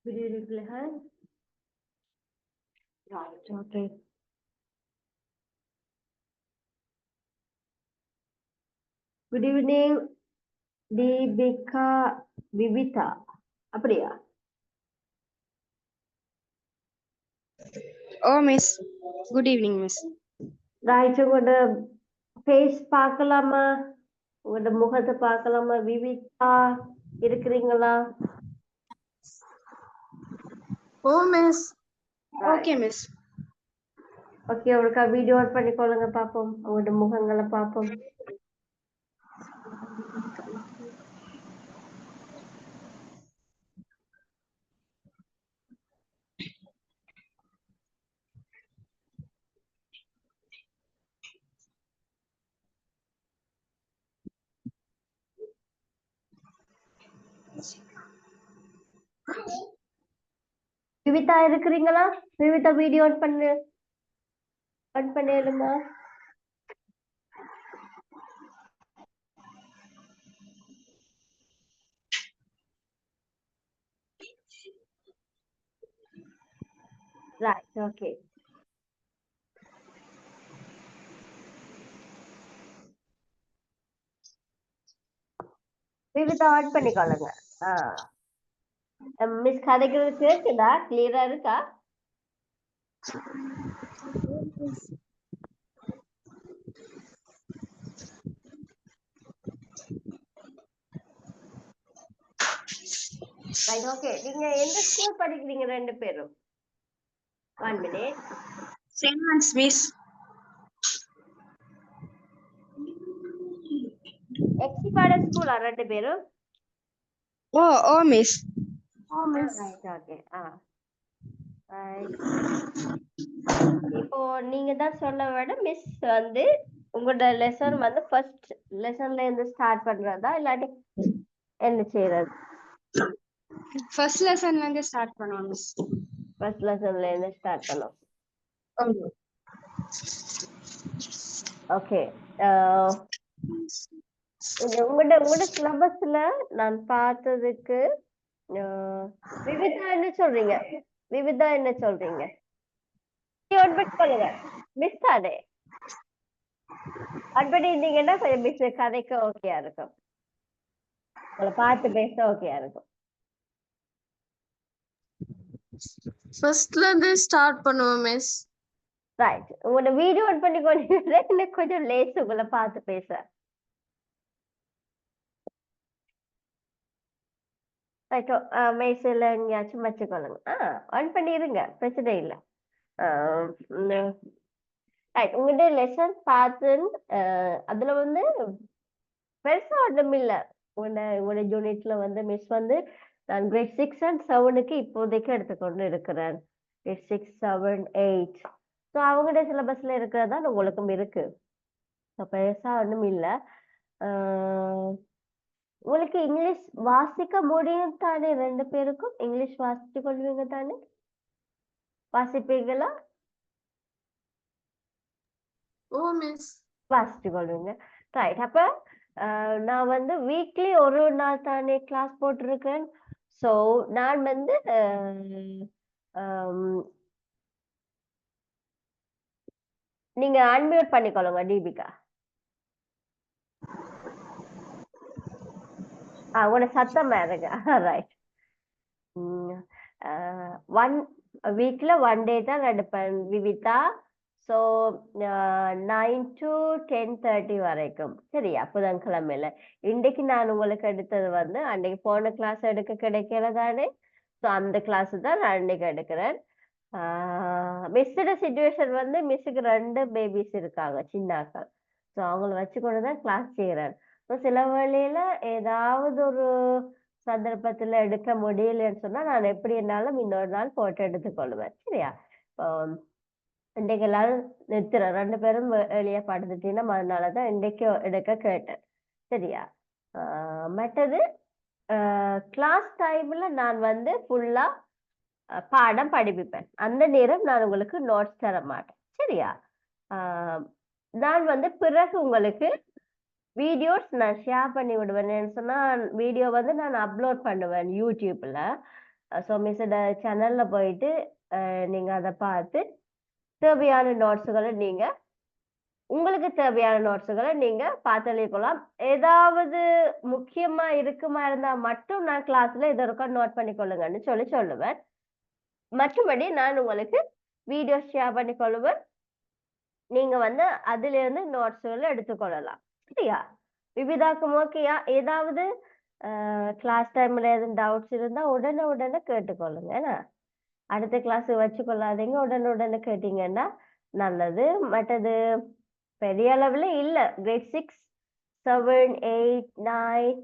Good evening, Lehan. Right, okay. Good evening, Deepika Vivita. அப்படியா? Oh, miss. Good evening, miss. Right, உங்களோட face பார்க்கலாமா? உங்களோட முகத்தை பார்க்கலாமா? விவிதா இருக்கிறீங்களா? Oh, miss. Right. Okay, miss. Okay, ஒருக்கா வீடியோ ஆன் பண்ணிக்கொள்ளுங்க பார்ப்போம். உங்களோட முகங்களை பார்ப்போம். விவிதா இருக்கிறீங்களா? விவிதா வீடியோ ஆன் பண்ணிடுமா? Right, okay. விவிதா ஆன் பண்ணிக்கொள்ளுங்க. மிஸ் கதைக்கிறது கேக்குதா? கிளியரா இருக்கா? Right, okay. நீங்க எந்த ஸ்கூல் படிக்கிறீங்க ரெண்டு பேரும்? 1 minute. Same months, miss. எக்ஸிபாட ஸ்கூலா ரெண்டு பேரும்? Oh, miss. Oh, miss. Right, okay. இப்போ நீங்க தான் சொல்ல விட மிஸ் வந்து உங்களோட லெசன் வந்து ஃபர்ஸ்ட் லெசன்ல இருந்து ஸ்டார்ட் பண்றதா இல்லாட்டி என்ன செய்யறது? First lesson la irundhu start பண்ணுவோம் miss. ஃபர்ஸ்ட் லெசன்ல இருந்து ஸ்டார்ட் பண்ணோம். ஓகே. உங்களோட சிலபஸ்ல நான் பார்த்ததுக்கு விவிதா என்ன சொல்றீங்க? விவிதா என்ன சொல்றீங்க? சொல்லுங்க மிஸ் தானே அட்படி இருந்தீங்கன்னா கொஞ்சம் மிஸ் கதைக்க ஓகேயா இருக்கும், உங்களை பார்த்து பேச ஓகேயா இருக்கும். ஃபர்ஸ்ட்ல இருந்து ஸ்டார்ட் பண்ணுவோம் மிஸ். ரைட், உங்களோட வீடியோ ஆன் பண்ணி கொண்டு கொஞ்சம் லேஸ் உங்களை பார்த்து பேச. ரைட், மேசையில எங்கேயாச்சும் வச்சுக்கொள்ளுங்க. ஆன் பண்ணிருங்க, பிரச்சனை இல்லை. உங்கள்கிட்ட லெசன் பார்த்து அதுல வந்து பெருசா ஒன்றும் இல்லை. உங்களோட யூனிட்ல வந்து மிஸ் வந்து நான் கிரேட் 6 and 7க்கு இப்போதைக்கு எடுத்துக்கொண்டு இருக்கிறேன். கிரேட் 6, 7, 8. ஸோ அவங்களோட சிலபஸ்ல இருக்கிறதா உங்களுக்கும் இருக்கு. பெருசா ஒன்றும் இல்லை. உங்களுக்கு இங்கிலீஷ் வாசிக்க முடியும் தானே? ரெண்டு பேருக்கும் இங்கிலீஷ் வாசிச்சு கொள்வீங்க தானே? வாசிப்பீங்களா? ஓ மிஸ். வாசிச்சு கொள்வீங்க. ரைட், அப்ப நான் வந்து வீக்லி ஒரு நாள் தானே கிளாஸ் போட்டிருக்கேன். ஸோ நான் வந்து நீங்க அன்மியூட் பண்ணிக்கொள்ளுங்க தீபிகா. உங்களோட சத்தமா இருங்க. ரைட், 1 வீக்ல 1 டே தான் எடுப்பேன் விவிதா. ஸோ 9 to 10:30 வரைக்கும், சரியா? புதன்கிழமையில. இன்றைக்கு நான் உங்களுக்கு எடுத்தது வந்து அன்னைக்கு போன கிளாஸ் எடுக்க கிடைக்கிறதானே. ஸோ அந்த கிளாஸ் தான் நான் அன்னைக்கு எடுக்கிறேன். மிஸ்ஸோட சிச்சுவேஷன் வந்து மிஸ்ஸுக்கு 2 பேபிஸ் இருக்காங்க, சின்னாக்கள். ஸோ அவங்கள வச்சுக்கொண்டு தான் கிளாஸ் செய்கிறேன். ஸோ சில வேளையில ஏதாவது ஒரு சந்தர்ப்பத்துல எடுக்க முடியலன்னு சொன்னா நான் எப்படி இருந்தாலும் இன்னொரு நாள் போட்டோ எடுத்துக்கொள்வேன், சரியா? இன்றைக்கு எல்லாரும் நிறுத்துறேன், 2 பேரும் வெளியே படுத்துட்டீங்கன்னா அதனாலதான் இன்றைக்கு எடுக்க கேட்டேன், சரியா? மற்றது கிளாஸ் டைம்ல நான் வந்து ஃபுல்லா பாடம் படிப்பிப்பேன். அந்த நேரம் நான் உங்களுக்கு நோட்ஸ் தர மாட்டேன், சரியா? நான் வந்து பிறகு உங்களுக்கு வீடியோஸ் நான் ஷேர் பண்ணி விடுவேன். சொன்னா வீடியோ வந்து நான் அப்லோட் பண்ணுவேன் யூடியூப்ல. ஸோ மிஸ்ஸோட சேனல்ல போயிட்டு நீங்க அதை பார்த்து தேவையான நோட்ஸுகளை நீங்க உங்களுக்கு தேவையான நோட்ஸுகளை நீங்க பார்த்துக்கலாம். ஏதாவது முக்கியமா இருக்குமா இருந்தா மட்டும் நான் கிளாஸ்ல இதை இருக்க நோட் பண்ணிக்கொள்ளுங்கன்னு சொல்லுவேன். மற்றபடி நான் உங்களுக்கு வீடியோ ஷேர் பண்ணிக்கொள்ளுவேன். நீங்க வந்து அதுல இருந்து நோட்ஸ்களை எடுத்துக்கொள்ளலாம். சரியா? விவிதாக்கும் ஓகேயா? ஏதாவது கிளாஸ் டைம்ல எதுவும் டவுட்ஸ் இருந்தா உடனே கேட்டுக்கொள்ளுங்க. அடுத்த கிளாஸ் வச்சுக்கொள்ளாதீங்க. உடனே கேட்டீங்கன்னா நல்லது. மற்றது பெரிய அளவுல இல்ல. கிரேட் 6, 7, 8, 9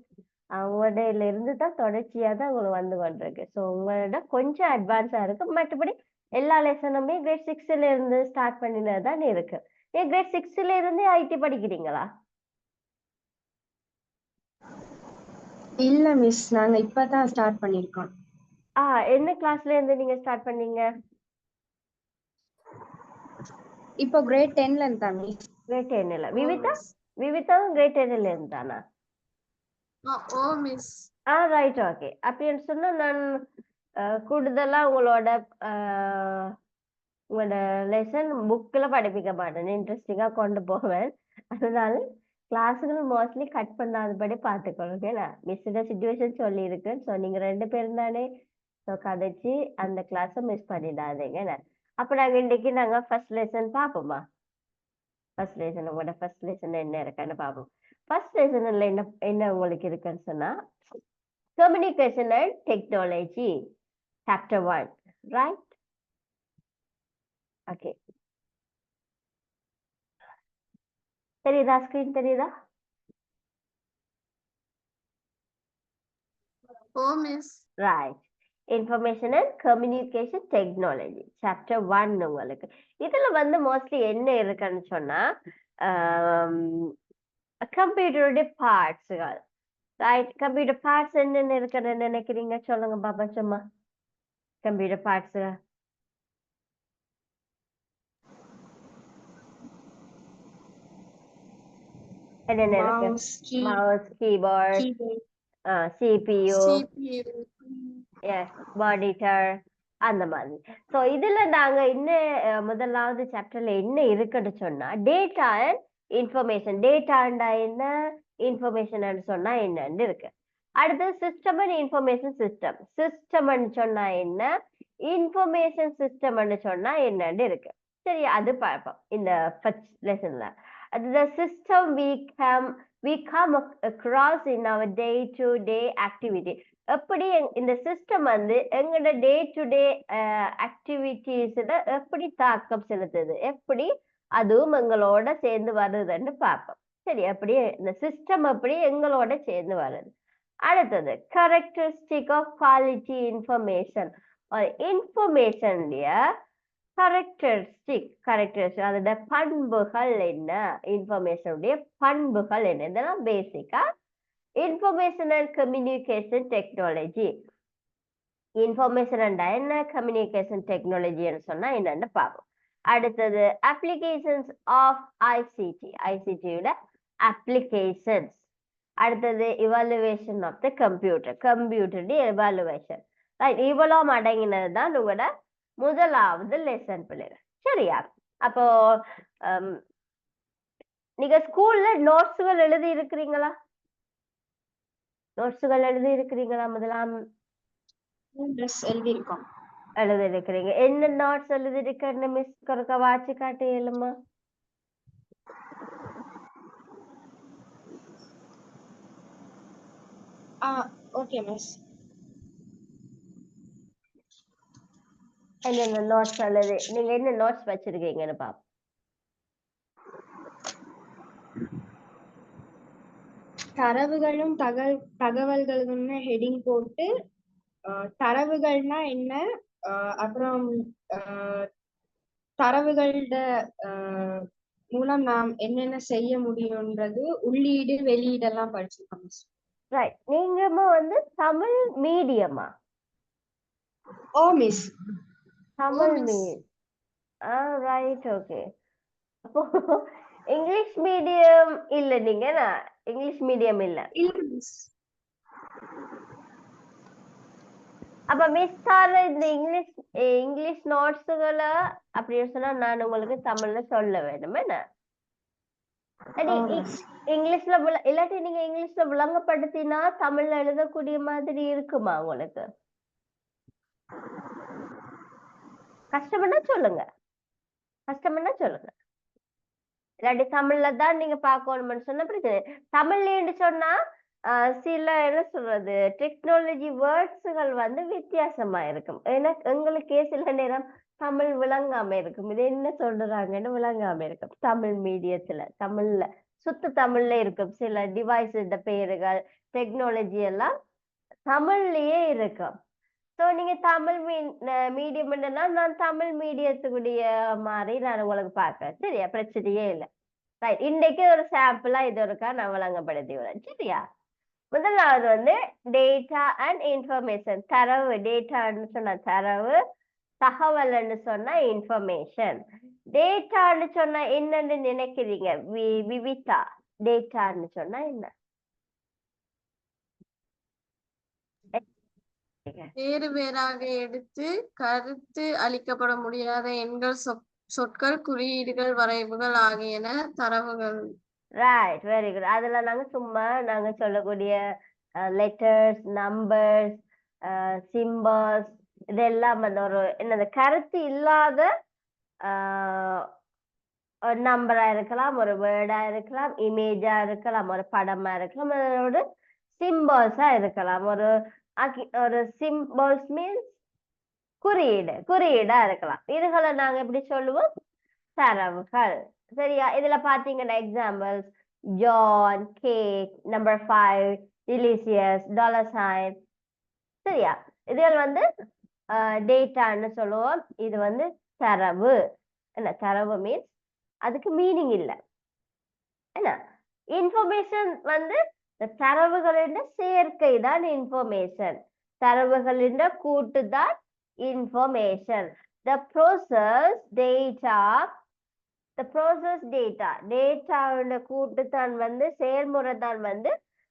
அவங்களோட இருந்து தான் தொடர்ச்சியா தான் உங்களுக்கு வந்து கொண்டிருக்கு. ஸோ உங்களோட கொஞ்சம் அட்வான்ஸா இருக்கு. மற்றபடி எல்லா லெசனுமே கிரேட் 6ல இருந்து ஸ்டார்ட் பண்ணினது தான் இருக்கு. நீங்க கிரேட் 6ல இருந்து ஐடி படிக்கிறீங்களா? இல்ல மிஸ், நாங்க இப்பதான் ஸ்டார்ட் பண்ணிருக்கோம். என்ன கிளாஸ்ல இருந்து நீங்க ஸ்டார்ட் பண்ணீங்க? இப்போ கிரேட் 10ல இருந்தா மிஸ். கிரேட் 10ல. விவிதாவும் கிரேட் 10ல இருந்தானா? ஓ மிஸ். Right, okay. அப்படின்னு சொன்னா நான் கூடுதலா உங்களோட லெசன் புக்ல படிப்பிக்க மாட்டேன். இன்ட்ரெஸ்டிங்கா கொண்டு போவேன். அதனால கிளாஸுகள் மோஸ்ட்லி கட் பண்ணாதபடி பார்த்துக்கொள்ளுங்க. மிஸ்ஸோட சுச்சுவேஷன் சொல்லி இருக்கு. ஸோ நீங்க 2 பேரும் தானே, ஸோ கதைச்சு அந்த கிளாஸை மிஸ் பண்ணிடாதீங்க. அப்ப நாங்க ஃபர்ஸ்ட் லெசன் பார்ப்போமா? ஃபர்ஸ்ட் லெசன் உங்களோட ஃபர்ஸ்ட் லெசன் என்ன இருக்குன்னு பார்ப்போம். ஃபர்ஸ்ட் லெசன்ல என்ன உங்களுக்கு இருக்குன்னு சொன்னா communication and technology chapter 1, right? Okay. தெரியுதா? ஸ்கிரீன் தெரியுதா? ஓ miss. Right. Information and communication technology chapter 1 உங்களுக்கு. இதுல வந்து மோஸ்ட்லி என்ன இருக்குன்னு சொன்னா கம்ப்யூட்டருடைய பார்ட்ஸுகள், ரைட்? கம்ப்யூட்டர் பார்ட்ஸ் என்னென்ன இருக்குன்னு நினைக்கிறீங்க? சொல்லுங்க பாப்பா சும்மா. கம்ப்யூட்டர் பார்ட்ஸ் என்னென்ன இருக்கு? மவுஸ், கீபோர்ட், CPU, மானிட்டர், அந்த மாதிரி. ஸோ இதுல நாங்க இன்னும் முதலாவது சாப்டர்ல என்ன இருக்குன்னு சொன்னா டேட்டா அண்ட் இன்ஃபர்மேஷன். டேட்டாண்டா என்ன, இன்ஃபர்மேஷன் சொன்னா என்னன்னு இருக்கு. அடுத்து சிஸ்டம் அண்ட் இன்ஃபர்மேஷன் சிஸ்டம். சிஸ்டம்னு சொன்னா என்ன, இன்ஃபர்மேஷன் சிஸ்டம்னு சொன்னா என்னன்னு இருக்கு. சரி, அது பார்ப்போம் இந்த first லெசன்ல. The system we come across in our day to day activity. எப்படி இந்த சிஸ்டம் வந்து எங்களோட டே டு டே ஆக்டிவிட்டிஸ்ல எப்படி தாக்கம் செலுத்துது, எப்படி அதுவும் எங்களோட சேர்ந்து வருதுன்னு பார்ப்போம். சரி, அப்படியே இந்த சிஸ்டம் எப்படி எங்களோட சேர்ந்து வருது. அடுத்தது கேரக்டரிஸ்டிக் ஆஃப் குவாலிட்டி இன்ஃபர்மேஷன். இன்ஃபர்மேஷன்ல கேரக்டரிஸ்டிக் அதோட பண்புகள் என்ன, இன்ஃபர்மேஷனுடைய பண்புகள் என்ன, இதெல்லாம் பேசிக்கா information and communication technology. Information என்ன, கம்யூனிகேஷன் டெக்னாலஜின்னு சொன்னா என்னன்னு பார்ப்போம். அடுத்தது அப்ளிகேஷன்ஸ் ஆஃப் ஐசிடியோட அப்ளிகேஷன்ஸ். அடுத்தது இவாலுவேஷன் ஆஃப் த கம்ப்யூட்டருடைய எவாலுவேஷன். ரைட், இவ்வளவு அடங்கினது தான் உங்களோட முதலாவது லெசன் பிள்ளைங்க. சரியா? அப்போ நீங்க ஸ்கூல்ல நோட்ஸுகள் எழுதி இருக்கிறீங்களா? முதலாம் எழுதி இருக்கிறீங்க. என்ன நோட்ஸ் எழுதி இருக்கன்னு மிஸ் கொடுக்க வாட்சி காட்டி எழுமா? Okay miss. என்னென்ன நோட்ஸ் எழுதி, நீங்க என்ன நோட்ஸ் வச்சிருக்கீங்கன்னு பாப்போம். தரவுகளும் தகவல்களும் ஹெடிங் போட்டு தரவுகள்னா என்ன, அப்புறம் தரவுகளோட மூலம் நாம் என்னென்ன செய்ய முடியும்ன்றது, உள்ளீடு வெளியீடெல்லாம் படிச்சிருக்கோம். ரைட். நீங்க வந்து தமிழ் மீடியமா? ஓ miss. Tamil medium. Right, okay. அப்போ இங்கிலீஷ் மீடியம் இல்ல நீங்க? இங்கிலீஷ் மீடியம் இல்ல. அப்ப மிஸ் தர இந்த இங்கிலீஷ் நோட்ஸுகளை அப்படின்னு சொன்னா நான் உங்களுக்கு தமிழ்ல சொல்ல வேணும் என்ன இங்கிலீஷ்ல இல்லாட்டி நீங்க இங்கிலீஷ்ல விளங்கப்படுத்தினா தமிழ்ல எழுதக்கூடிய மாதிரி இருக்குமா உங்களுக்கு கஷ்டம்னா சொல்லுங்க இல்லாட்டி தமிழ்ல தான் நீங்க பார்க்கணும்னு சொன்ன பிரச்சனை தமிழ்லன்னு சொன்னா சில என்ன சொல்றது டெக்னாலஜி வேர்ட்ஸுகள் வந்து வித்தியாசமா இருக்கும் ஏன்னா எங்களுக்கே சில நேரம் தமிழ் விளங்காம இருக்கும் இது என்ன சொல்றாங்கன்னு விளங்காம இருக்கும் தமிழ் மீடியத்துல தமிழ்ல சுத்த தமிழ்ல இருக்கும் சில டிவைஸ் பேருகள் டெக்னாலஜி எல்லாம் தமிழ்லயே இருக்கும் ஸோ நீங்க தமிழ் மீடியம்னா நான் தமிழ் மீடியத்துக்குரிய மாதிரி நான் உங்களுக்கு பார்க்கறேன் சரியா பிரச்சனையே இல்லை ரைட் இன்னைக்கு ஒரு சாம்பிளா இது இருக்கா நான் வழங்கப்படுத்தி வரேன் சரியா முதலாவது வந்து டேட்டா அண்ட் இன்ஃபர்மேஷன் தரவு டேட்டான்னு சொன்ன தரவு தகவல்னு சொன்னா இன்ஃபர்மேஷன் டேட்டான்னு சொன்னா என்னன்னு நினைக்கிறீங்க விவிதா டேட்டான்னு சொன்னா என்ன வேறு வேறாக எடுத்து கருத்து அளிக்கப்பட முடியாத எண்கள் சொற்கள் குறியீடுகள் வரைவுகள் ஆகியன தரவுகள் ரைட் வெரி குட் அதுல நாங்க சொல்லக்கூடிய லெட்டர்ஸ் நம்பர்ஸ் சிம்பல்ஸ் இதெல்லாம் வந்து ஒரு என்னது கருத்து இல்லாத ஒரு நம்பரா இருக்கலாம் ஒரு வேர்டா இருக்கலாம் இமேஜா இருக்கலாம் ஒரு படமா இருக்கலாம் ஒரு சிம்பல்ஸா இருக்கலாம் ஒரு சிம்பல்ஸ் மீன்ஸ் குறியீடா இருக்கலாம் இதுகளை நாங்க எப்படி சொல்லுவோம் தரவுகள் சரியா இதுல பாத்தீங்கன்னா examples John cake number 5 delicious $sign சரியா இதுகள் வந்து டேட்டான்னு சொல்லுவோம் இது வந்து தரவு என்ன தரவு மீன்ஸ் அதுக்கு மீனிங் இல்லை என்ன இன்ஃபர்மேஷன் வந்து தரவுகளின் சேர்க்கை தான் இன்ஃபர்மேஷன் தரவுகளின் கூட்டு தான் இன்ஃபர்மேஷன் the process டேட்டாவோட கூட்டு தான் வந்து செயல்முறை தான் வந்து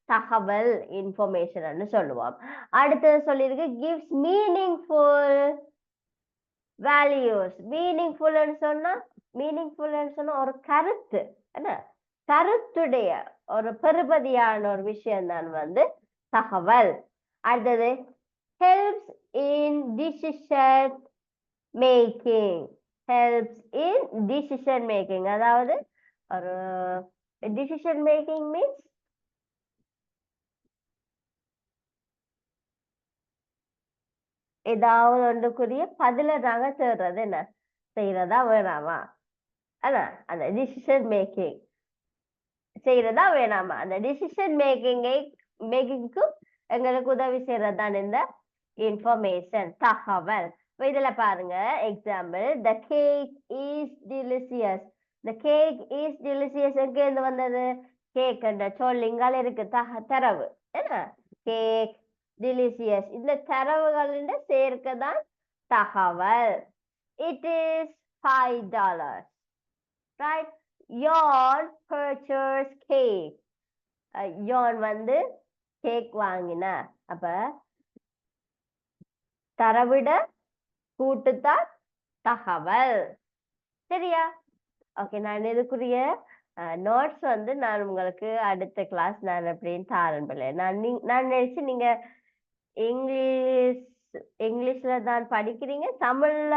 தகவல் இன்ஃபர்மேஷன் சொல்லுவோம் அடுத்தது சொல்லியிருக்கு gives meaningful values மீனிங்ஃபுல்னு சொன்னா ஒரு கருத்து என்ன கருத்துடைய ஒரு பெறுபதியான ஒரு விஷயம் தான் வந்து தகவல் அடுத்தது helps in decision making அதாவது ஒரு decision making means ஏதாவது ஒன்றுக்குரிய பதில நாங்க தேடுறது என்ன செய்யறதா வேணாமா அதான் அந்த டிசிஷன் மேக்கிங் செய்யறதா வேணாமா அந்த டிசிஷன் மேக்கிங்க்கும் எங்களுக்கு உதவி செய்யறதுதான் இந்த இன்ஃபர்மேஷன் தகவல் இதுல பாருங்க example the cake is delicious எங்க இருந்து வந்தது கேக் என்ற சொல்லிங்கால் இருக்கு தரவு என்ன கேக் delicious இந்த தரவுகளின் சேர்க்கை தான் தகவல் it is $5 right John purchased cake John வந்து கேக் வாங்கினா அப்ப தரவிட கூட்டுத்தான் தகவல் சரியா ஓகே நான் இதுக்குரிய நோட்ஸ் வந்து நான் உங்களுக்கு அடுத்த கிளாஸ் நான் அப்படின்னு தாரன்பில்லை நான் நினைச்சு நீங்க இங்கிலீஷ்ல தான் படிக்கிறீங்க தமிழ்ல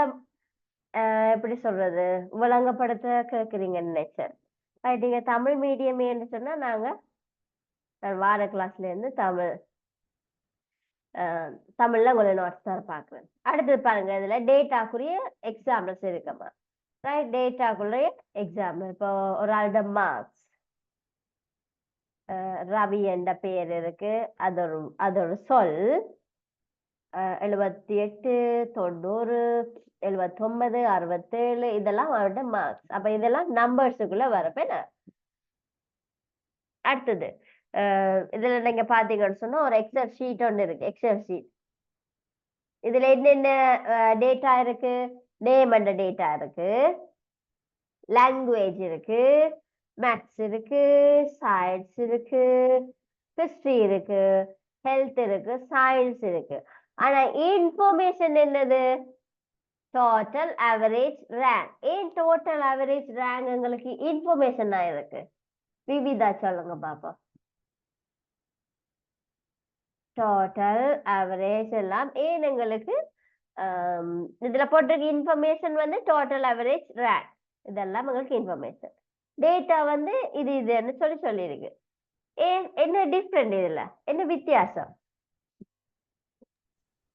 எப்படி சொல்றது விளங்கப்படுத்த கேட்குறீங்கன்னு நினைச்சேன் நீங்க தமிழ் மீடியம்னு சொன்னா நான் வார கிளாஸ்ல இருந்து தமிழ்ல உங்களை நோட்ஸ் தான் பார்க்குறேன் அடுத்தது பாருங்க இதுல டேட்டாக்குரிய எக்ஸாம்பிள்ஸ் இருக்குமா ரைட் டேட்டாக்குரிய எக்ஸாம்பிள் இப்போ ஒரு ஆளோட மார்க்ஸ் ரவி என்ற பெயர் இருக்கு அதோட சொல் 78 90 79 67 இதெல்லாம் அவரோட மார்க்ஸ் அப்ப இதெல்லாம் நம்பர்ஸுக்குள்ள வரப்ப அடுத்தது இதுல நீங்க பாத்தீங்கன்னு சொன்னா ஒரு எக்ஸல் ஷீட் ஒன்று இருக்கு எக்ஸல் ஷீட் இதுல என்னென்ன டேட்டா இருக்கு நேம் என்ற டேட்டா இருக்கு லாங்குவேஜ் இருக்கு மேத்ஸ் இருக்கு சயின்ஸ் இருக்கு ஹிஸ்டரி இருக்கு ஹெல்த் இருக்கு சயின்ஸ் இருக்கு ஆனா இன்ஃபர்மேஷன் என்னது? Total average rank. ஏன் டோட்டல் ஆவரேஜ் ரேங்க் எங்களுக்கு இன்ஃபர்மேஷன் இருக்கு? விவிதா சொல்லுங்க பாப்போம். டோட்டல் ஆவரேஜ் எல்லாம் ஏன் எங்களுக்கு இதுல போட்டிருக்க இன்ஃபர்மேஷன் வந்து டோட்டல் ஆவரேஜ் ரேங்க், இதெல்லாம் எங்களுக்கு இன்ஃபர்மேஷன். டேட்டா வந்து இதுன்னு சொல்லியிருக்கு. ஏன் என்ன டிஃப்ரெண்ட், இதுல என்ன வித்தியாசம்?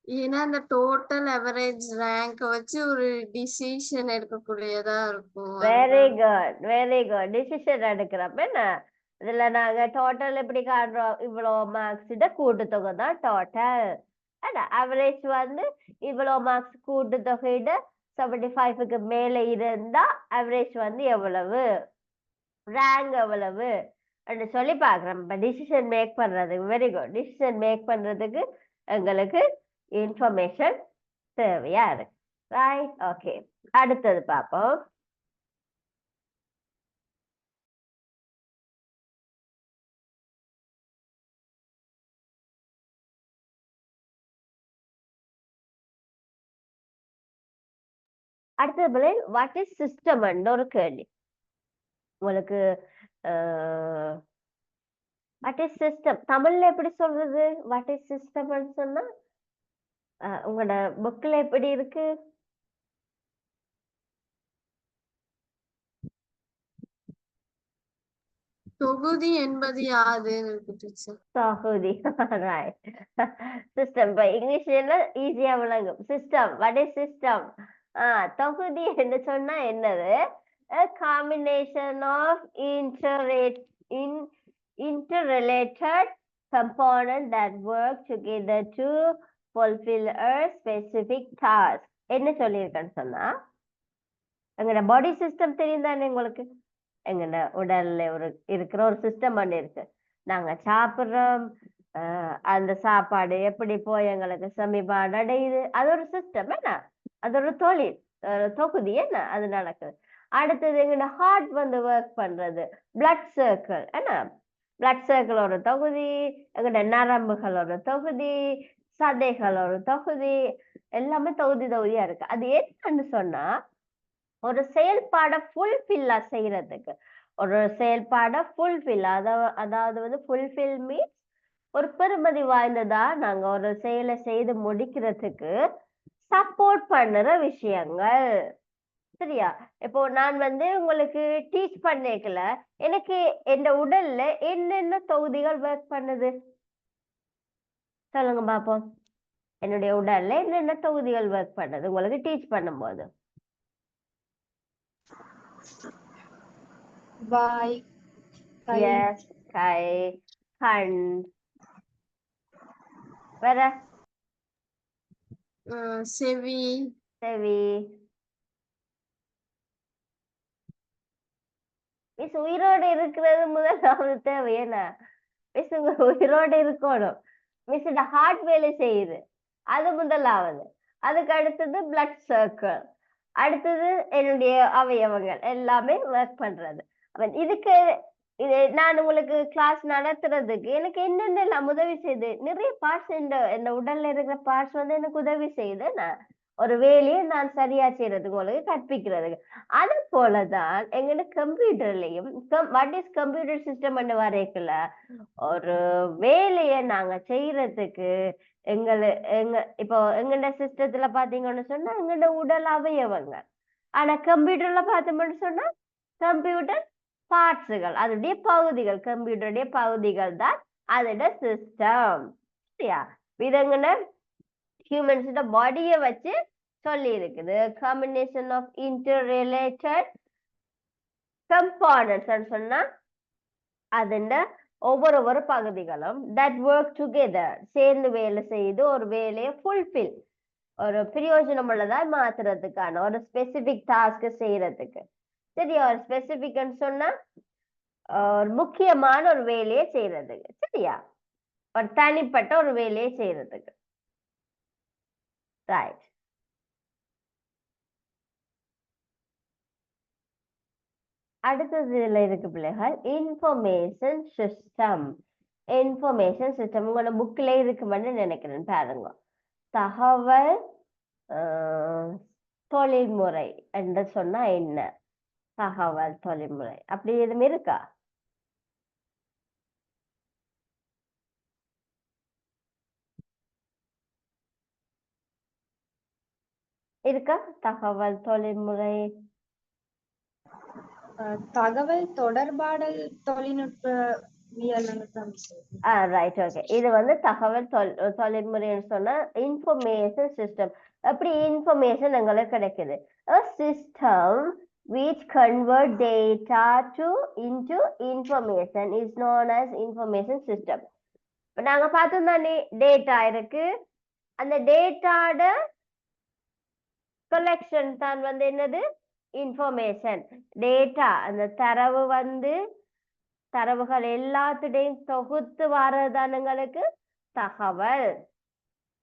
ஏன்னா அந்த டோட்டல் அவரேஜ் ரேங்க் வச்சு ஒரு டிசிஷன் எடுக்கக்கூடியதா இருக்கும். Very good, very good. Decision எடுக்கிறப்ப என்ன இதுல நாங்க டோட்டல் எப்படி காட்டுறோம்? இவ்வளவு மார்க்ஸ் கூட்டுத்தொகை தான் டோட்டல். அவரேஜ் வந்து இவ்வளவு மார்க்ஸ் கூட்டுத்தொகையிட 75க்கு மேல இருந்தா அவரேஜ் வந்து எவ்வளவு, ரேங்க் எவ்வளவு சொல்லி பாக்குறோம். இப்ப டிசிஷன் மேக் பண்றதுக்கு, வெரி குட், டிசிஷன் மேக் பண்றதுக்கு எங்களுக்கு இன்ஃபர்மேஷன் தேவையா இருக்கு. Right, okay. அடுத்தது பார்ப்போம். அடுத்தது பிள்ளை வாட் இஸ் சிஸ்டம் ஒரு கேள்வி உங்களுக்கு. வாட் இஸ் சிஸ்டம் தமிழ்ல எப்படி சொல்றது? வாட் இஸ் சிஸ்டம் சொன்னா உங்களோட புக்ல எப்படி இருக்கு? தொகுதி என்பது யாது? தொகுதி. ரைட். சிஸ்டம் இப்ப இங்கிலீஷ்ல ஈஸியா விளங்கும். System, what is system? தொகுதி என்று சொன்னா என்னது? A combination of interrelated components that work together to fulfill a specific task. என்ன சொல்லியிருக்கேன்னு சொன்னா, எங்களோட பாடி சிஸ்டம் தெரியும் தானே உங்களுக்கு? எங்களோட உடல்ல இருக்கிற ஒரு சிஸ்டம் ஒன்று இருக்கு. நாங்க சாப்பிடுறோம், அந்த சாப்பாடு எப்படி போய் எங்களுக்கு சமீபாடு அடையுது, அது ஒரு சிஸ்டம் என்ன, அது ஒரு தொகுதி என்ன, அது நடக்குது. அடுத்தது எங்களோட ஹார்ட் வந்து ஒர்க் பண்றது, பிளட் சர்க்கிள் என்ன, பிளட் சர்க்கிள் ஒரு தொகுதி, எங்களோட நரம்புகள் ஒரு தொகுதி, சதைகள் ஒரு தொகுதி, எல்லாமே தொகுதியா இருக்கு. அது என்னன்னு சொன்னா ஒரு செயல்பாடை ஃபுல்ஃபில்லா செய்யறதுக்கு, ஒரு செயல்பாடை ஃபுல்ஃபில், அதாவது வந்து ஃபுல்ஃபில் மீன்ஸ் ஒரு பெருமதி வாய்ந்ததா நாங்க ஒரு செயலை செய்து முடிக்கிறதுக்கு சப்போர்ட் பண்ணுற விஷயங்கள். சரியா? இப்போ நான் வந்து உங்களுக்கு டீச் பண்ணிக்கல, எனக்கு என் உடல்ல என்னென்ன தொகுதிகள் ஒர்க் பண்ணுது சொல்லுங்க பாப்போம். என்னுடைய உடல்ல என்னென்ன தொகுதிகள் ஒர்க் பண்ணுது உங்களுக்கு டீச் பண்ணும்போது? வாய், கை, எஸ், கை, கண், வேற செவி, செவி. மிஸ் உயிரோடு இருக்கிறது முதலாவது தேவை என்ன? மிஸ் உங்க உயிரோடு இருக்கணும். மிஸ் இந்த ஹார்ட் வேலை செய்யுது, அது முதலாவது. அதுக்கு அடுத்தது பிளட் சர்க்கிள், அடுத்தது என்னுடைய அவயவங்கள் எல்லாமே ஒர்க் பண்றது. இதுக்கு நான் உங்களுக்கு கிளாஸ் நடத்துறதுக்கு எனக்கு என்னென்ன உதவி செய்யுது? நிறைய பார்ட்ஸ், இந்த உடல்ல இருக்கிற பார்ட்ஸ் வந்து எனக்கு உதவி செய்யுது. நான் ஒரு வேலையை நான் சரியா செய்யறதுக்கு உங்களுக்கு கற்பிக்கிறதுக்கு. அது போலதான் எங்களோட கம்ப்யூட்டர்லயும் வாட் இஸ் கம்ப்யூட்டர் சிஸ்டம் வரைக்கல ஒரு வேலையை நாங்க செய்யறதுக்கு இப்போ எங்களோட சிஸ்டத்துல பாத்தீங்கன்னு சொன்னா எங்களோட உடல் அவயவங்கள். ஆனா கம்ப்யூட்டர்ல பார்த்தோம்னு சொன்னா கம்ப்யூட்டர் பார்ட்ஸுகள், அதோடைய பகுதிகள், கம்ப்யூட்டருடைய பகுதிகள் தான் அதோட சிஸ்டம். சரியா? இதங்கன ஹியூமன்ஸோட பாடியை வச்சு சொல்லி இருக்குது. காம்பினேஷன் ஆஃப் இன்டர்ரிலேட்டட் கம்போனன்ட்ஸ் சொன்னா அதுண்ட ஒவ்வொரு பகுதிகளும் தட் ஒர்க் டுகெதர் சேர்ந்து வேலை செய்து ஒரு வேலையை ஃபுல்ஃபில், ஒரு பிரயோஜனம் உள்ளதா மாத்துறதுக்கான ஒரு ஸ்பெசிபிக் டாஸ்க் செய்யறதுக்கு. சரியா? ஒரு ஸ்பெசிபிக்னு சொன்னா ஒரு முக்கியமான ஒரு வேலையை செய்யறதுக்கு. சரியா? ஒரு தனிப்பட்ட ஒரு வேலையை செய்யறதுக்கு. ரைட். அடுத்தது இதுல இருக்கு பிள்ளைகள் இன்ஃபர்மேஷன் சிஸ்டம். இன்ஃபர்மேஷன் சிஸ்டம் உங்களோட புக்ல இருக்குமென்னு நினைக்கிறேன், பாருங்க. தகவல் தொழில்முறை என்று சொன்னா என்ன? தகவல் தொழில்முறை அப்படி எதுவும் இருக்கா? இருக்கா தகவல் தொழில்முறை? தகவல் தொடர்பாடல் ரைட், ஓகே. இது வந்து தகவல் தொழில்முறைன்னு சொன்னா இன்ஃபர்மேஷன் சிஸ்டம். அப்படி இன்ஃபர்மேஷன் எங்களுக்கு கிடைக்குது. A system which convert data into information is known as information system. நாங்க பார்த்தோம் தானே, டேட்டா இருக்கு, அந்த டேட்டாட கலெக்ஷன் தான் வந்து என்னது? இன்ஃபர்மேஷன். டேட்டா அந்த தரவு வந்து தரவுகள் எல்லாத்துடையும் தொகுத்து வர்றதானுங்களுக்கு தகவல்.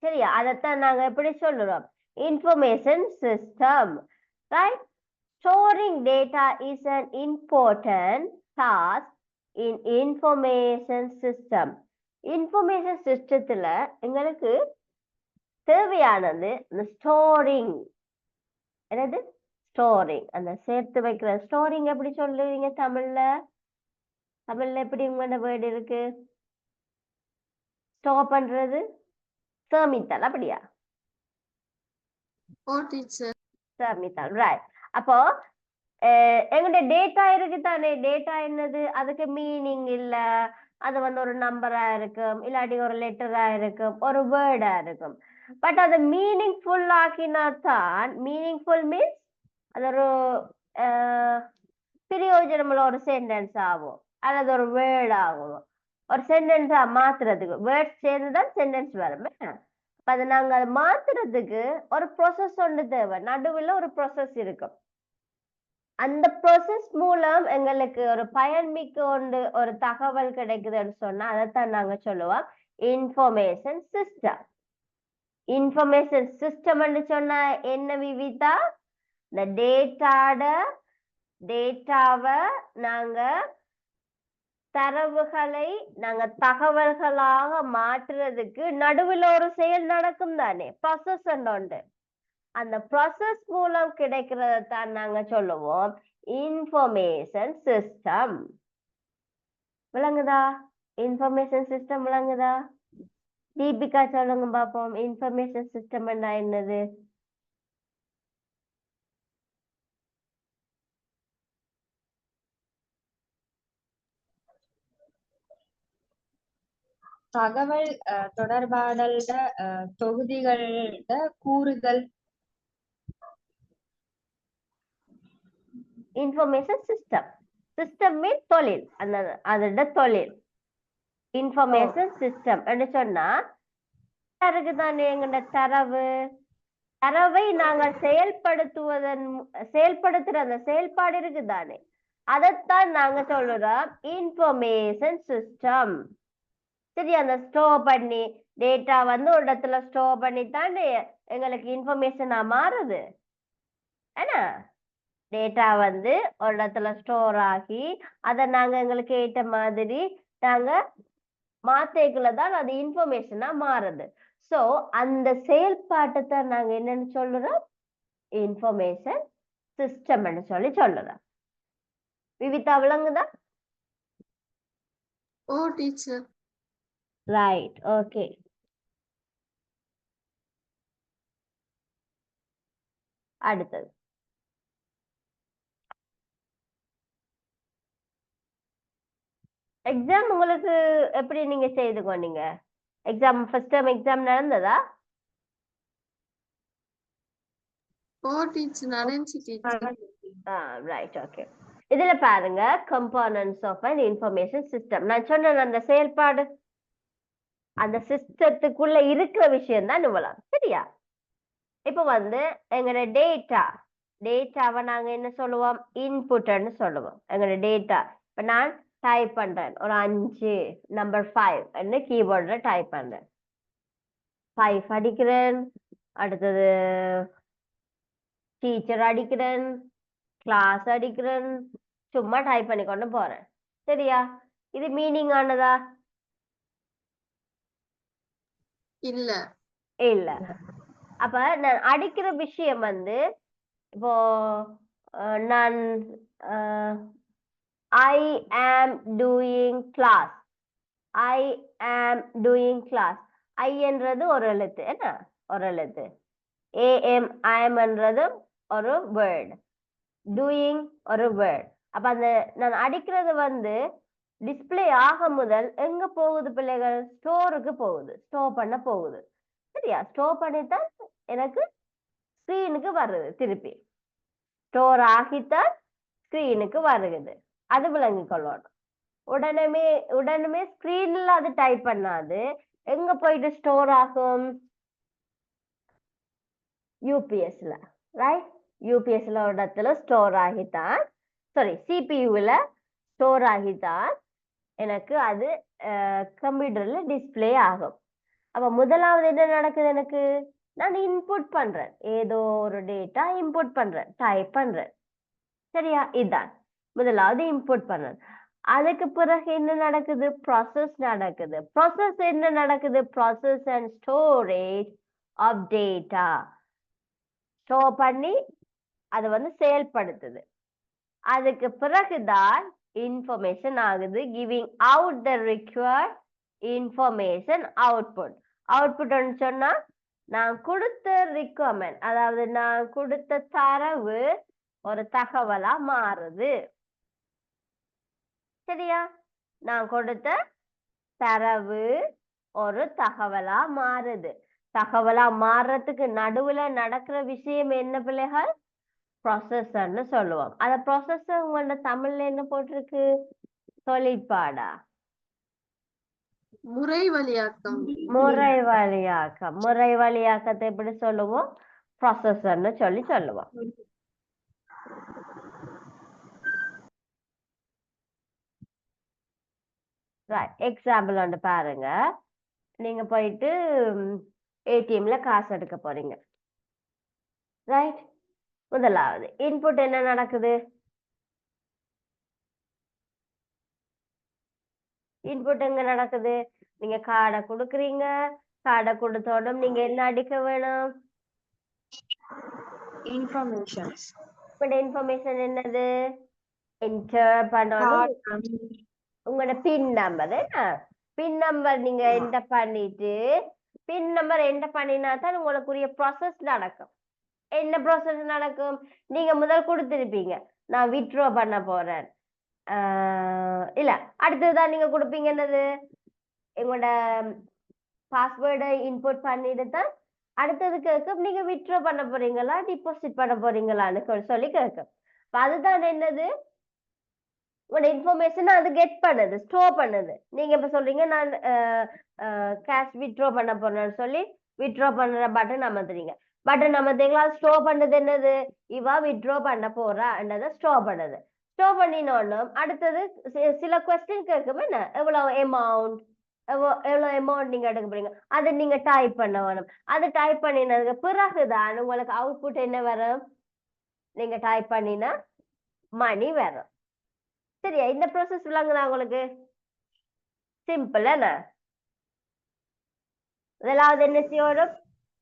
சரியா? அதைத்தான் நாங்க எப்படி சொல்லுறோம்? Information system. Right? Storing data is an important task in information system. Information சிஸ்டத்துல எங்களுக்கு தேவையானது இந்த ஸ்டோரிங். என்னது? ஸ்டோரிங். அந்த சேர்த்து வைக்கிற ஸ்டோரிங் எப்படி சொல்லுவீங்க தமிழ்ல? தமிழ்ல எப்படி உங்களோட வேர்டு இருக்கு? ஸ்டோர் பண்றது, சேமித்தல். அப்படியா? சேமித்தல். ரைட். அப்போ எங்களுடைய டேட்டா இருக்கு தானே. டேட்டா என்னது? அதுக்கு மீனிங் இல்ல. அது வந்து ஒரு நம்பரா இருக்கும், இல்லாட்டி ஒரு லெட்டரா இருக்கும், ஒரு வேர்டா இருக்கும். பட் அதை மீனிங்ஃபுல் ஆக்கினா தான், மீனிங்ஃபுல் மீன்ஸ் அது ஒரு பிரயோஜனமுள்ள ஒரு சென்டென்ஸ் ஆகும், அல்லது ஒரு வேர்ட் ஆகும். ஒரு சென்டென்ஸா மாத்துறதுக்கு வேர்ட்ஸ் சேர்ந்துதான் சென்டென்ஸ் வரும். அதை நாங்க அதை மாத்துறதுக்கு ஒரு ப்ராசஸ் ஒன்று தேவை. நடுவில் ஒரு ப்ராசஸ் இருக்கும். அந்த ப்ராசஸ் மூலம் எங்களுக்கு ஒரு பயன்மிக்க ஒரு தகவல் கிடைக்குதுன்னு சொன்னா அதைத்தான் நாங்க சொல்லுவோம் இன்ஃபர்மேஷன் சிஸ்டம். இன்ஃபர்மேஷன் சிஸ்டம் சொன்னா என்ன விவிதா? இந்த டேட்டாவை நாங்க தரவுகளை நாங்க தகவல்களாக மாற்றுறதுக்கு நடுவில் ஒரு செயல் நடக்கும் தானே, ப்ராசஸ் உண்டு. அந்த ப்ராசஸ் மூலம் கிடைக்கிறத தான் நாங்க சொல்லுவோம் இன்ஃபர்மேஷன் சிஸ்டம். விளங்குதா? இன்ஃபர்மேஷன் சிஸ்டம் விளங்குதா? தீபிகா சொல்லுங்க பாப்போம், இன்ஃபர்மேஷன் சிஸ்டம் என்னது? தகவல் தொடர்பாடல் தொகுதிகளோட கூறுகள். Information system. சிஸ்டம் மீன் தொழில், அதோட தொழில். இன்ஃபர்மேஷன் சிஸ்டம் சொன்னா இருக்குதானே எங்கட தரவை நாங்கள் செயல்படுத்துற அந்த செயல்பாடு இருக்குதானே, அதைத்தான் நாங்க சொல்றோம் இன்ஃபர்மேஷன் சிஸ்டம். சரி, அந்த ஸ்டோர் பண்ணி டேட்டா வந்து ஒரு இடத்துல ஸ்டோர் பண்ணி தானே எங்களுக்கு இன்ஃபர்மேஷனா மாறுது. ஏன்னா டேட்டா வந்து ஒரு இடத்துல ஸ்டோர் ஆகி அதை நாங்க எங்களுக்கு ஏற்ற மாதிரி நாங்க மாத்தேக்குள்ளதான் அது இன்ஃபர்மேஷனா மாறுது. சோ அந்த செயல்பாட்டை தான் நாங்க என்னன்னு சொல்றோம் இன்ஃபர்மேஷன் சிஸ்டம் சொல்றோம். விவிதா விளங்குதா? ஓ டீச்சர். Right, okay. அடுத்தது எக்ஸாம் உங்களுக்கு எப்படி நீங்க செய்து கொண்டீங்க? எக்ஸாம் ஃபர்ஸ்ட் டைம் எக்ஸாம் நடந்ததா? ஓ டீச்சர் நடந்துச்சு டீச்சர். Right, okay. இதுல பாருங்க components of an information system. நான் சொன்ன அந்த செயல்பாடு அந்த சிஸ்டத்துக்குள்ள இருக்கிற விஷயம் தான் இவ்வளவு. சரியா? இப்ப வந்து எங்களோட டேட்டாவை நாங்க என்ன சொல்லுவோம்? இன்புட்னு சொல்லுவோம். எங்களோட டேட்டா இப்ப நான் டைப் பண்றேன், ஒரு 5 நம்பர் 5 கீபோர்ட்ல டைப் பண்றேன், 5 அடிக்கிறேன். அடுத்தது டீச்சர் அடிக்கிறேன், கிளாஸ் அடிக்கிறேன், சும்மா டைப் பண்ணி கொண்டு போறேன். சரியா? இது மீனிங் ஆனதா? இல்ல. இல்ல. அப்ப நான் அடிக்கிற விஷயம் வந்து இப்போ நான் ஐ ஆம் டூயிங் கிளாஸ், ஐ ஆம் டூயிங் கிளாஸ். ஐ என்றது ஒரு எழுத்து, என்ன ஒரு எழுத்து. ஏஎம் ஐஎம்ன்றது ஒரு வேர்ட், டூயிங் ஒரு வேர்ட். அப்ப அந்த நான் அடிக்கிறது வந்து டிஸ்பிளே ஆக முதல் எங்க போகுது பிள்ளைகள்? ஸ்டோருக்கு போகுது, ஸ்டோர் பண்ண போகுது. சரியா? ஸ்டோர் பண்ணித்தான் எனக்கு ஸ்கிரீனுக்கு வருது. திருப்பி ஸ்டோர் ஆகித்தான் ஸ்கிரீனுக்கு வருகுது. அது விளங்கி கொள்ளணும். உடனே ஸ்கிரீன்ல அது டைப் பண்ணாது, எங்க போயிட்டு ஸ்டோர் ஆகும்? யூபிஎஸ்ல, ரைட்? யூபிஎஸ்ல ஒரு இடத்துல ஸ்டோர் ஆகித்தான், சாரி சிபியூல ஸ்டோர் ஆகித்தான் எனக்கு அது கம்ப்யூட்டர்ல டிஸ்பிளே ஆகும். அப்ப முதலாவது என்ன நடக்குது? எனக்கு நான் இன்புட் பண்றேன், ஏதோ ஒரு டேட்டா இன்புட் பண்றேன், டைப் பண்றேன். சரியா? இதுதான் முதலாவது இன்புட் பண்றேன். அதுக்கு பிறகு என்ன நடக்குது? ப்ராசஸ் நடக்குது. ப்ராசஸ் என்ன நடக்குது? Process and storage of data. Store பண்ணி அதை வந்து செயல்படுத்துது. அதுக்கு பிறகுதான் இன்ஃபர்மேஷன் ஆகுது, giving out the required information output. Output சொன்னா நான் கொடுத்த ரிக்வயர்மெண்ட், அதாவது நான் கொடுத்த தரவு ஒரு தகவலா மாறுது. சரியா? நான் கொடுத்த தரவு ஒரு தகவலா மாறுது. தகவலா மாறுறதுக்கு நடுவுல நடக்கிற விஷயம் என்ன பிள்ளைகள்? ப்ராசஸர்னு சொல்லுவோம். அத ப்ராசஸர் உங்களோட தமிழ்ல என்ன போட்டிருக்கு? தொழிற்பாடா? முறைவழியாக்கம். முறைவழியாக்கம். முறைவழியாக்கத்தை எப்படி சொல்லுவோம்? ப்ராசஸர்னு சொல்லுவோம். எக்ஸாம்பிள் வந்து பாருங்க. நீங்க போயிட்டு ஏடிஎம்ல காசு எடுக்க போறீங்க, ரைட்? முதலாவது இன்புட் என்ன நடக்குது? இன்புட் எங்க நடக்குது? நீங்க கார்டை கொடுக்குறீங்க, கார்டை கொடுத்தோட நீங்க என்ன அடிக்க வேணும்? இன்ஃபர்மேஷன்ஸ். இன்ஃபர்மேஷன் என்னது? என்டர் பண்ணணும் உங்களோட பின் நம்பர். என்ன பின் நம்பர் நீங்க என்டர் பண்ணிட்டு, பின் நம்பர் என்டர் பண்ணினா தான் உங்களுக்குரிய ப்ராசஸ் நடக்கும். என்ன ப்ராசஸ் நடக்கும்? நீங்க முதல் கொடுத்திருப்பீங்க, நான் வித்ட்ரா பண்ண போறேன். இல்ல, அடுத்ததுதான் நீங்க கொடுப்பீங்க என்னது? எங்களோட பாஸ்வேர்டை இன்புட் பண்ணிட்டு தான் அடுத்தது கேட்கும், நீங்க வித்ட்ரா பண்ண போறீங்களா, டிபாசிட் பண்ண போறீங்களான்னு சொல்லி கேட்கும். அதுதான் என்னது? உங்களோட இன்ஃபர்மேஷன் அது கெட் பண்ணுது, ஸ்டோர் பண்ணுது. நீங்க இப்ப சொல்றீங்க நான் கேஷ் வித்ட்ரா பண்ண போறேன்னு சொல்லி வித்ட்ரா பண்ற பட்டன் அமர்த்துறீங்க. பட்டன் அமர்த்தீங்களா? ஸ்டோர் பண்ணது என்னது? இவா வித்ட்ரா பண்ண போறான்றதை ஸ்டோர் பண்ணுது. ஸ்டோர் பண்ணினோன்னு அடுத்தது சில கொஸ்டின் கேட்கும். என்ன எவ்வளவு அமௌண்ட், எவ்வளவு அமௌண்ட் நீங்க எடுக்க போறீங்க, அதை நீங்க டைப் பண்ண வேணும். அது டைப் பண்ணினதுக்கு பிறகுதான் உங்களுக்கு அவுட்புட் என்ன வரும்? நீங்க டைப் பண்ணினா மணி வரும். சரியா? இந்த ப்ராசஸ் விளங்குதா உங்களுக்கு? சிம்பிள் என்ன? முதலாவது என்ன செய்யணும்?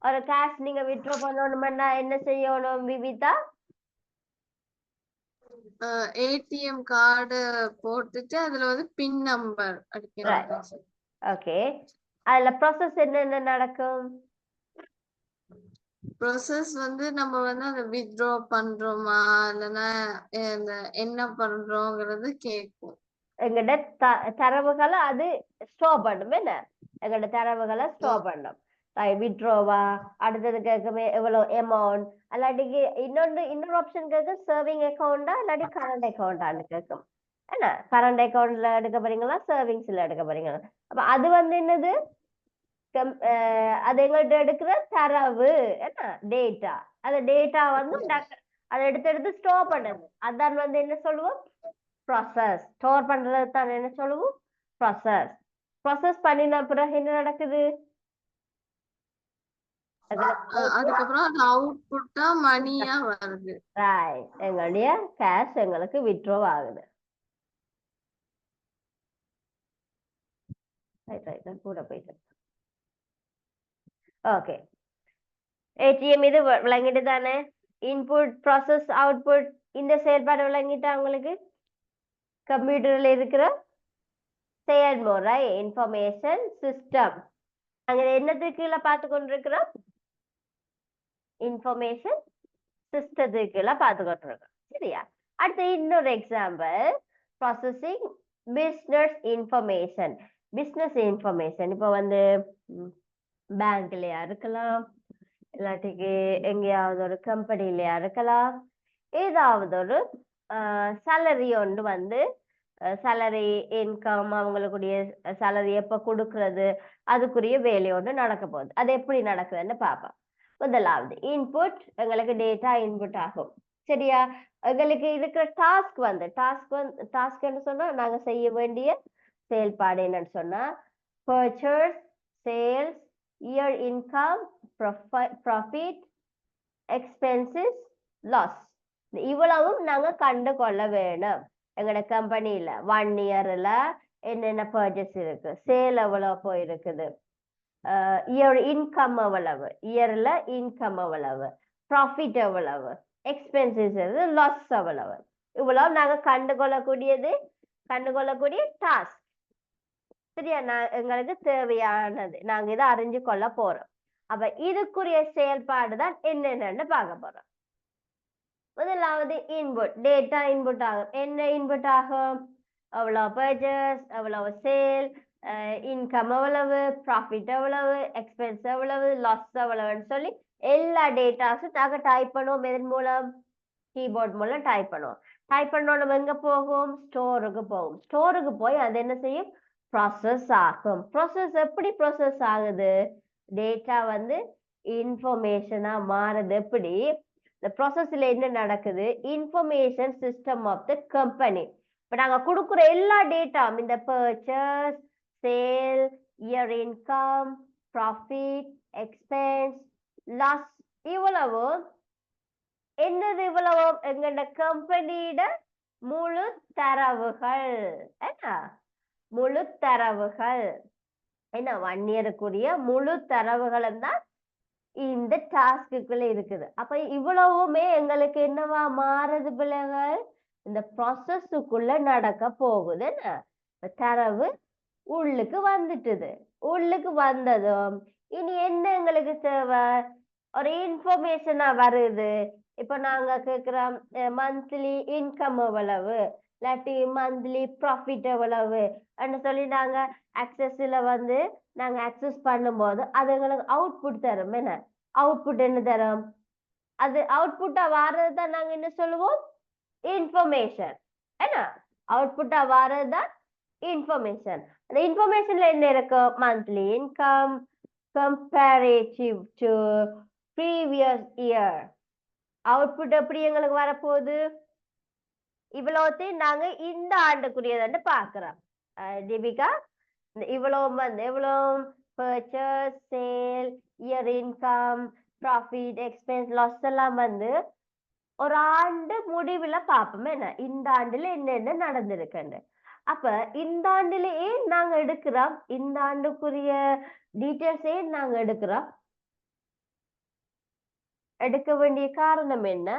ஒரு கேஷ் நீங்க வித்ட்ரா பண்ணணும்னா என்ன செய்யணும் விவிதா? ஏடிஎம் கார்டு போட்டுட்டு அதுல வந்து பின் நம்பர் அடிக்கணும். ஓகே, அதுல ப்ராசஸ் என்னென்ன நடக்கும்? ப்ராசஸ் வந்து நம்ம வந்து அதை வித்ட்ரா பண்றோமா இல்லைன்னா என்ன பண்றோங்கிறது கேட்கும். எங்கட தரவுகளை அது ஸ்டோர் பண்ணும். என்ன எங்கட தரவுகளை ஸ்டோர் பண்ணும். வித்ட்ரோவா, அடுத்தது கேட்குமே எவ்வளவு அமௌண்ட், அல்லாட்டிக்கு இன்னொரு ஆப்ஷன் கேட்கும், சேவிங் அக்கௌண்டா இல்லாட்டி கரண்ட் அக்கௌண்டான்னு கேட்கும். என்ன கரண்ட் அக்கௌண்ட்ல எடுக்க போறீங்களா, சேவிங்ஸ்ல எடுக்க போறீங்களா? அப்ப அது வந்து என்னது? அது எங்கள்கிட்ட எடுக்கிற தரவு, என்ன டேட்டா. அந்த டேட்டா வந்து அதை எடுத்து ஸ்டோர் பண்ணது. அதான் வந்து என்ன சொல்லுவோம்? ப்ராசஸ். ஸ்டோர் பண்றது தான் என்ன சொல்லுவோம்? ப்ராசஸ். ப்ராசஸ் பண்ணின பிறகு என்ன நடக்குது? அதுக்கப்புறம் அது அவுட்புட்டா மணியா வருது. ரைட், எங்களுடைய கேஷ் எங்களுக்கு வித்ட்ரா ஆகுது. ரைட் ரைட், கூட போயிட்டு ஓகே, ஏடிஎம் இது விளங்கிட்டு தானே? இன்புட் ப்ராசஸ் அவுட்புட் இந்த செயல்பாடு விளங்கிட்டா உங்களுக்கு? கம்ப்யூட்டர்ல இருக்கிற செயல்முறை இன்ஃபர்மேஷன் சிஸ்டம். நாங்க என்னத்துக்கு கீழே பார்த்து கொண்டிருக்கிறோம்? இன்ஃபர்மேஷன் சிஸ்டத்துக்கு கீழே பார்த்து கொண்டிருக்கிறோம். சரியா? அடுத்து இன்னொரு example, processing business information. Business information இப்போ வந்து பேங்க்லயா இருக்கலாம், இல்லாட்டிக்கு எங்கேயாவது ஒரு கம்பெனிலயா இருக்கலாம். ஏதாவது ஒரு சேலரி ஒன்று வந்து சேலரி இன்கம், அவங்களுக்குரிய சேலரி எப்ப கொடுக்கறது, அதுக்குரிய வேலை ஒன்று நடக்க போகுது. அது எப்படி நடக்குதுன்னு பார்ப்போம். முதலாவது இன்புட், எங்களுக்கு டேட்டா இன்புட் ஆகும். சரியா? எங்களுக்கு இருக்கிற டாஸ்க் வந்து டாஸ்க்னு சொன்னா நாங்க செய்ய வேண்டிய செயல்பாடு என்னன்னு சொன்னா purchase, sales, year income, profit, expenses, loss. இவ்வளவும் நாங்க கண்டு கொள்ள வேணும். எங்களோட கம்பெனில 1 இயர்ல என்னென்ன பர்ச்சேஸ் இருக்கு, சேல் எவ்வளவு போயிருக்குது, இயர் இன்கம் எவ்வளவு, இயர்ல இன்கம் எவ்வளவு, ப்ராஃபிட் எவ்வளவு, எக்ஸ்பென்சஸ் லாஸ் எவ்வளவு, இவ்வளவு நாங்க கண்டுகொள்ளக்கூடிய டாஸ்க். சரியா? எங்களுக்கு தேவையானது நாங்க இதை அறிஞ்சு கொள்ள போறோம். அப்ப இதுக்குரிய செயல்பாடு தான் என்னென்னு பார்க்க போறோம். முதலாவது இன்புட், டேட்டா இன்புட் ஆகும். என்ன இன்புட் ஆகும்? எவ்வளவு பர்ச்சேஸ், எவ்வளவு சேல், இன்கம் எவ்வளவு, ப்ராஃபிட் எவ்வளவு, எக்ஸ்பென்ஸ் எவ்வளவு, லாஸ் எவ்வளவுன்னு சொல்லி எல்லா டேட்டாஸும் நாங்க டைப் பண்ணுவோம். எதன் மூலம்? கீபோர்ட் மூலம் டைப் பண்ணுவோம். டைப் பண்ணோம் எங்க போகும்? ஸ்டோருக்கு போகும். ஸ்டோருக்கு போய் அது என்ன செய்யும்? ப்ராசஸ் ஆகும். ப்ராசஸ் எப்படி ப்ராசஸ் ஆகுது? டேட்டா வந்து இன்ஃபர்மேஷனா மாறுது. எப்படி? இந்த ப்ராசஸ்ல என்ன நடக்குது? Information system of the company. இப்ப நாங்க கொடுக்குற எல்லா டேட்டாவும் இந்த purchase, sale, year income, profit, expense, loss, இவ்வளவு என்னது? இவ்வளவு எங்கட கம்பெனியோட முழு தரவுகள். என்ன? முழு தரவுகள். என்ன? 1 இயருக்குரிய முழு தரவுகளும் தான் இந்த டாஸ்க்குள்ள இருக்குது. அப்ப இவ்வளவுமே எங்களுக்கு என்னவா மாறுது பிள்ளைகள்? இந்த ப்ராசஸுக்குள்ள நடக்க போகுது. என்ன? தரவு உள்ளுக்கு வந்துட்டுது. உள்ளுக்கு வந்ததும் இனி என்ன எங்களுக்கு தேவை? ஒரு இன்ஃபர்மேஷனா வருது. இப்ப நாங்க கேக்குறோம் மந்த்லி இன்கம் எவ்வளவு, இல்லாட்டி மந்த்லி ப்ராஃபிட் எவ்வளவு சொல்லி நாங்க ஆக்சஸ்ல வந்து நாங்க ஆக்சஸ் பண்ணும்போது அது எங்களுக்கு அவுட்புட் தரும். என்ன அவுட்புட் என்ன தரும்? அது அவுட்புட்டா வாரதுதான் நாங்க என்ன சொல்லுவோம்? இன்ஃபர்மேஷன். என்ன? அவுட்புட்டா வாரதுதான் இன்ஃபர்மேஷன். அந்த இன்ஃபர்மேஷன்ல என்ன இருக்கும்? Monthly income comparative to previous year. Output எப்படி எங்களுக்கு வரப்போகுது? இவ்வளவுத்தையும் நாங்க இந்த ஆண்டுக்குரியதுன்னு பாக்குறோம். தீபிகா, இவ்வளவு வந்து எவ்வளவு purchase, sale, year income, profit, expense, loss எல்லாம் வந்து ஒரு ஆண்டு முடிவுல பார்ப்போம். என்ன? இந்த ஆண்டுல என்னென்ன நடந்திருக்குன்னு. அப்ப இந்த ஆண்டுல ஏன் நாங்க எடுக்கிறோம்? இந்த ஆண்டுக்குரிய டீட்டெயில்ஸ் ஏன் நாங்க எடுக்கிறோம்? எடுக்க வேண்டிய காரணம் என்ன?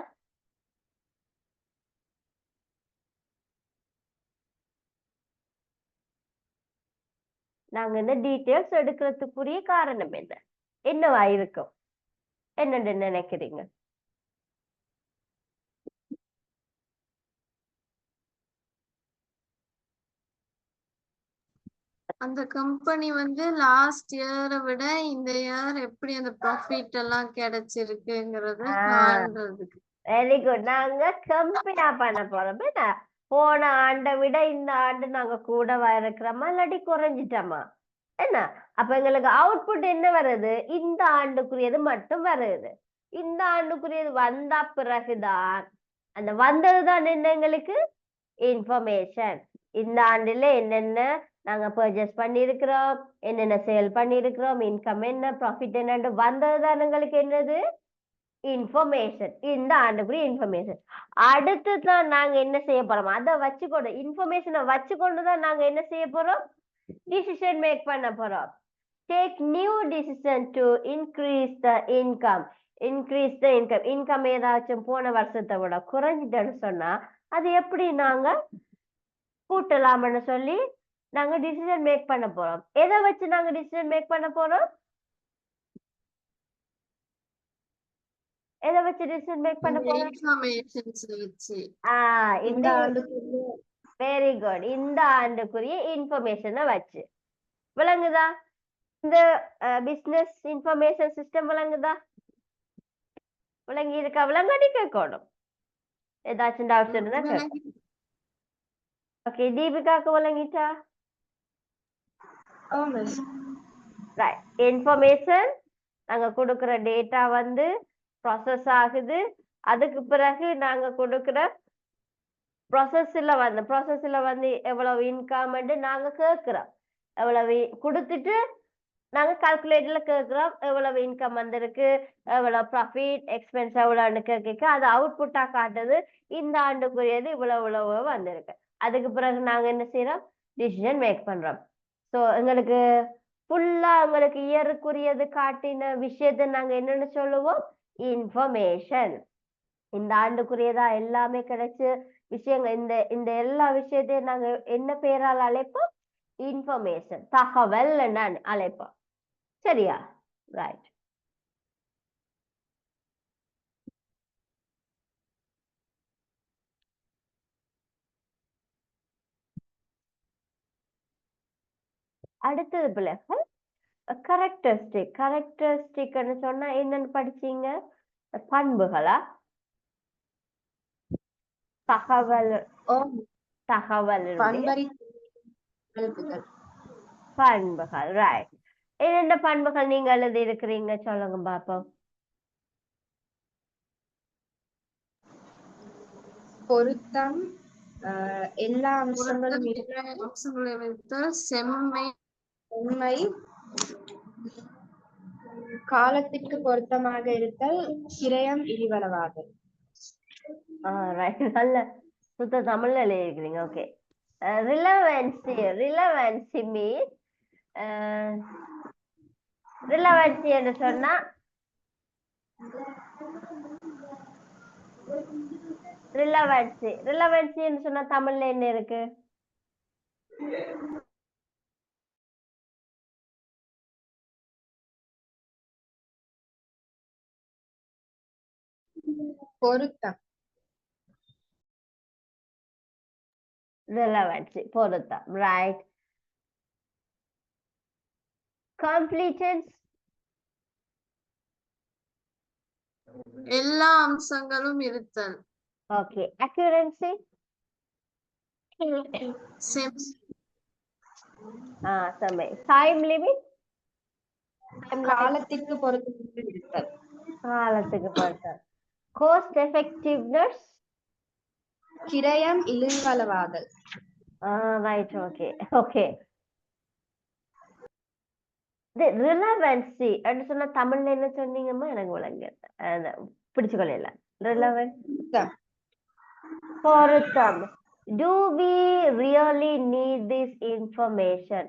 நாங்க இந்த டீட்டெயில்ஸ் எடுக்கிறதுக்குரிய காரணம் என்ன? என்னவா இருக்கும்? என்னன்னு நினைக்கிறீங்க? அந்த கம்பெனி வந்து லாஸ்ட் இயரை விட இந்த இயர் எப்படி அந்த ப்ராஃபிட் எல்லாம் கிடைச்சிருக்குங்கிறத காண்றதுக்கு. Very good. நாங்க கம்பேர் பண்ண போறோம். என்ன? போன ஆண்டை விட இந்த ஆண்டு நாங்க கூடவா இருக்கிறோமா இல்லாட்டி குறைஞ்சிட்டோமா? என்ன? அப்ப எங்களுக்கு அவுட்புட் என்ன வருது? இந்த ஆண்டுக்குரியது மட்டும் வருது. இந்த ஆண்டுக்குரியது வந்த பிறகுதான் அந்த வந்ததுதான் என்ன எங்களுக்கு இன்ஃபர்மேஷன். இந்த ஆண்டுல என்னென்ன நாங்க பர்ச்சேஸ் பண்ணிருக்கிறோம், என்னென்ன சேல் பண்ணிருக்கிறோம், இன்கம் என்ன, ப்ராஃபிட் என்னன்னு வந்ததுதான் எங்களுக்கு என்னது இன்ஃபர்மேஷன். இந்த ஆண்டுக்குரிய இன்ஃபர்மேஷன். அடுத்து தான் நாங்க என்ன செய்ய போறோம்? அதை வச்சுக்கொண்டு இன்ஃபர்மேஷனை வச்சுக்கொண்டுதான் நாங்க என்ன செய்ய போறோம்? டிசிஷன் மேக் பண்ண போறோம். take new decision to increase the income. Income ஏதாச்சும் போன வருஷத்தை விட குறைஞ்சிட்டேன்னு சொன்னா அது எப்படி நாங்க கூட்டலாம்னு சொல்லி நாங்க டிசிஷன் மேக் பண்ண போறோம். எதை வச்சு நாங்க டிசிஷன் மேக் பண்ண போறோம்? எதை வச்சு டிசிஷன் மேக் பண்ண போறோம்? இன்ஃபர்மேஷன்ஸ் வச்சு. இந்த ஆண்டுக்குரிய வெரி குட். இந்த ஆண்டுக்குரிய இன்ஃபர்மேஷனை வச்சு. விளங்குதா? இந்த பிசினஸ் இன்ஃபர்மேஷன் சிஸ்டம் விளங்குதா? விளங்கி இருக்கா? விளங்காடி கேட்கணும். ஏதாச்சும் டவுட்ஸ் இருந்தா கேட்கும். ஓகே, தீபிகாக்கு விளங்கிட்டா? ஓ மிஸ் ரைட். இன்ஃபர்மேஷன் நாங்க கொடுக்கிற டேட்டா வந்து ப்ராசஸ் ஆகுது. அதுக்கு பிறகு நாங்க கொடுக்கிற ப்ராசஸ்ல வந்து எவ்வளவு இன்கம் நாங்க கேட்கிறோம். எவ்வளவு கொடுத்துட்டு நாங்க கால்குலேட்டர்ல கேட்கிறோம் எவ்வளவு இன்கம் வந்திருக்கு, எவ்வளவு ப்ராஃபிட், எக்ஸ்பென்ஸ் எவ்வளவுன்னு கேட்க அது அவுட்புட்டா காட்டுது. இந்த ஆண்டுக்குரியது இவ்வளவு வந்திருக்கு. அதுக்கு பிறகு நாங்க என்ன செய்யறோம்? டிசிஷன் மேக் பண்றோம். ஸோ எங்களுக்கு ஃபுல்லா எங்களுக்கு இயருக்குரியது காட்டின விஷயத்த நாங்க என்னன்னு சொல்லுவோம்? இன்ஃபர்மேஷன். இந்த ஆண்டுக்குரியதா எல்லாமே கிடைச்சு விஷயங்கள் இந்த எல்லா விஷயத்தையும் நாங்க என்ன பேரால் அழைப்போம்? இன்ஃபர்மேஷன், தகவல் நான் அழைப்போம். சரியா? ரைட். அடுத்தது பிள்ளைகள் கேரக்டரிஸ்டிக்னு சொன்னா என்னன்னு படிச்சீங்க? பண்புகளா? தகவல் பண்புகள். ரைட். என்னென்ன பண்புகள் நீங்க எழுதி இருக்கிறீங்க சொல்லுங்க பாப்போம். பொருத்தம், எல்லா அம்சங்களும் செம்மை, உண்மை, காலத்திற்கு பொருத்தமாக இருத்தல், கிரயம், இழிவளவாதல். நல்ல சுத்த தமிழ்ல எழுதிருக்கிறீங்க. ஓகே. ரிலவன்சி மீன்ஸ் ரிலவன்சி என்று சொன்னா ரிலவன்சி என்று சொன்னா தமிழ்ல என்ன இருக்கு? பொருத்தம். Relevancy, பொருத்தம். Right. Competence, எல்லா அம்சங்களும் இருத்தல். Okay. Accuracy, செம்மை. Time limit, காலத்திற்கு பொருத்தமாக இருத்தல். காலத்துக்கு பொருத்தம். Cost effectiveness, கிரயம், இழிவளவாதல். Right. Okay. ரிலவன்சி அப்படின்னு சொன்னா தமிழ்ல என்ன சொன்னீங்கம்மா? எனக்கு விளங்க பிடிச்சுக்கொள்ள. ரிலவன்ஸ் பொருத்தம். Do we really need this information?